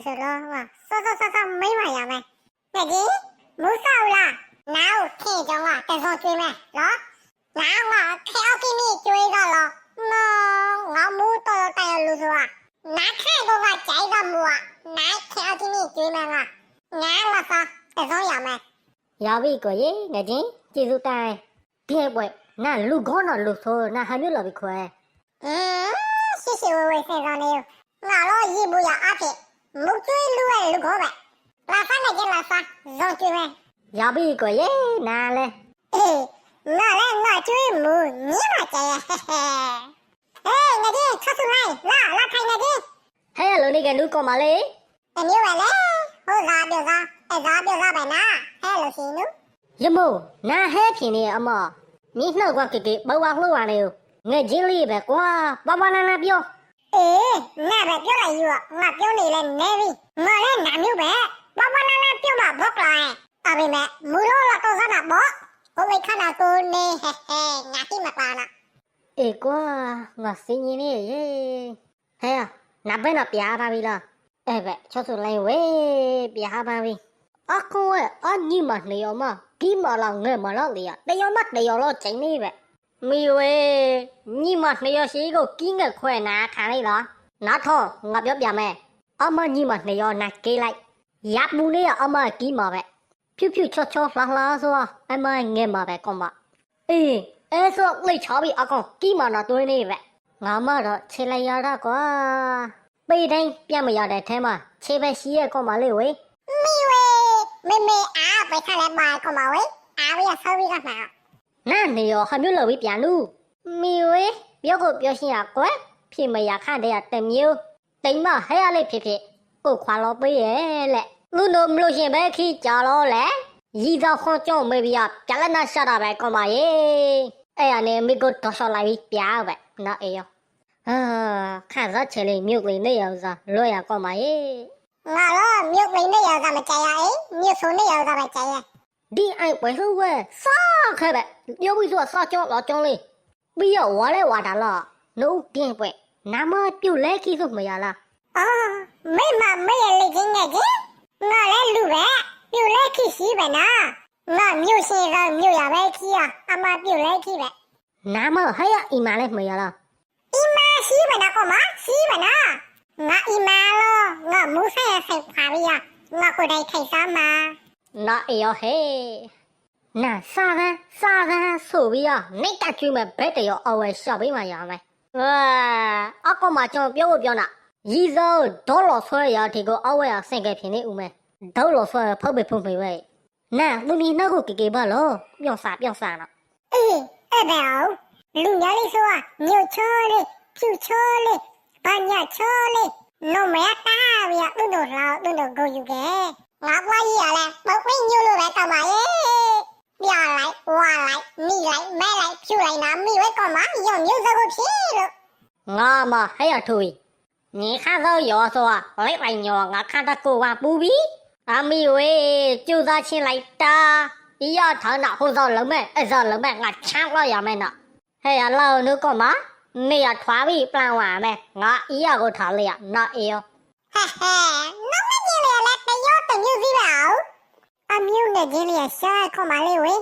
ဆိုတော့ဆောဆောမိမရမယ်ငါကြီးမူဆောက်လားနောက်ခေကြောင်းကတစောကျွေးမယ်နော်နောက်ခေအောက်ကင်းကြီးကျွေးတော့လောငါမူတော့တိုင်လို့ဆိုတာနားခဲတော့ကြိုက်တော့မူอ่ะနားခေအောက်ကင်းကြီးကျွေးမယ်ငါလာစားတစောရမယ်ရပြီကိုရေငါချင်းကျေစုတိုင်ဒီပွဲနာလူကောနော်လူဆိုနာဟာမျိုးလာပြီခွဲရှိဝေးစင်စောနေငါတော့ရေဘူးရအဖြစ်မူကျွေးလူရဲ့လူကောပဲလာစားနေကြလာစားဇောကျွေးမယ်ရပြီကိုရေနာလဲငါလည်းငါကျွေးမူညမကျဲငါကြီးချက်စုလိုက်လာထိုင်နေကြီးဟဲ့လုံးနေကလူကောမလေးအမျိုးပဲလေဟုတ်လားပြောစားပြောစားပဲနာဟဲ့လို့ရှိနုရမို့နာဟဲဖြစ်နေအမမိနှုတ်ကကေဘဝလှုပ်ရနေငါချင်းလေးပဲကွာပနာပြောငါပဲပြောလိုက်ယူငါပြောနေလဲနေပြီငါလည်းနာမျိုးပဲပနာပြောမှာဘောက်လာအမေမဲမူလို့လာတော့စနာဘောကိုမိခနာကိုနေဟဲငါတိမပါနာကွာငါစင်းနေရေဟဲ့နာပဲနာပြားပါပြီလားပဲချောဆူလိုက်ဝေးပြားပါပြီအခုအညီမနေရောမဒီမလာငဲ့မလာလေတယောမတယောလောချိန်နေပဲမီဝေညီမနေရရှိကိုကင်းငက်ခွဲနာခံလိုက်လားနားထောငါပြောပြမယ်အမညီမနေရနာကေးလိုက်ရပ်မှုနေရအမကီးမှာပဲဖြူချောလှဆိုအမငဲ့မှာပဲကောမအဲဆိုလိတ်ချပြီးအကောင်ကီးမှာတော့တွင်းနေပဲငါမတော့ခြေလိုက်ရတာကွာပိတ်တိုင်းပြတ်မရတဲ့ထဲမှာခြေပဲရှိရဲ့ကောမလေးဝေမီဝေမေအားပဲခါလဲပါကောမဝေအားရဆောပြီးကမှာနာနေရောဟာမျိုးလောက်ပြီးပြန်လူမီဝေပြောကိုပြောရှင်းရကွယ်ဖြစ်မရခန့်တဲ့တမျိုးတိမ်မဟဲရလေးဖြစ်ကိုခွာလို့ပေးရဲ့လက်လူတို့မလို့ရှင်ပဲခီးကြတော့လေရီသောခွန်ကြောင့်မေးပြီးပြလက်နာရှာတာပဲကောမရေအဲ့ရနေမိကိုတော်ဆော်လိုက်ပြီးပြားပဲနော်အေးရောခါစားချေလေးမြုပ်လေးနေရောစားလွတ်ရကောမရေငါတော့မြုပ်လေးနေရောစားမကြရမြုပ်ဆိုနေရောစားပဲကြရဒီအိုက်ပွဲလို့ဝဲစားခဲပဲပြောပြီးဆိုစားကြောလောကြောလေးပြီးရဝါလဲဝါတာလားနိုးကင်းပွဲနာမပြုတ်လဲခီးဆိုမရလားမေရလေးချင်းငယ်ကြီးငါလည်းလူပဲပြုတ်လဲခီးရှိပဲနာငါမြုပ်ရှိတော့မြုပ်ရပဲခီးအမပြုတ်လဲခီးပဲနာမဟဲ့အီမာလဲမရလားအီမာရှိပဲနာကောမရှိပဲနာငါအီမာလို့ငါမူဆိုင်ဆိုင်ခါရီယာငါကိုယ်တိုင်ထိုင်စားမှာနာအေယောဟေနာစားကန်ဆိုပြီးနေကကျွေးမဲ့ဘက်တရောအဝယ်ရှော့ပေးမှရမယ်အကောမကျွန်တော်ပြောနာရီစောဒေါ်လော်ဆွဲရဒီကိုအဝယ်ဆင်ကဖြစ်နေဦးမယ်ဒေါ်လော်ဆွဲဖုတ်ပေဝဲနာလူနီနောက်ကိုကေပါလို့ပြောစားနော်အဲ့ဒါလူညာလေးဆိုမြုပ်ချောလေးဖြူချောလေးဘာညာချောလေးနိုမဲတာဗျာသူတို့ကိုယူခဲ့ငါပွားကြီးရလဲပုတ်ဝင်းညို့လို့ပဲကောင်းပါရဲ့ပြလိုက်ဝါလိုက်မိလိုက်မဲလိုက်ဖြူလိုက်နာမိဝဲကောင်းပါရုံမျိုးစကုတ်ဖြစ်လို့ငါမဟဲ့ရထူညီခါသောရောဆိုလိုက်လိုက်ညောငါခါတကူဝပူပြီးအမီဝေကျူသားချင်းလိုက်တာဒီရထောင်းတော့ဟိုစောလုံးမဲ့အဲ့စောလုံးမဲ့ငါချမ်းလို့ရမယ်နော်ဟဲ့ရလောက်နုကောမနေရထွားပြီးပလန်ဝါမယ်ငါအီရကိုထားလိုက်ရနော်အေယောနောက်မကြီးလေတယောတမျိုးစီပါအမျိုးနဲ့ကြီးလေးရှာခေါ်မလေးဝေ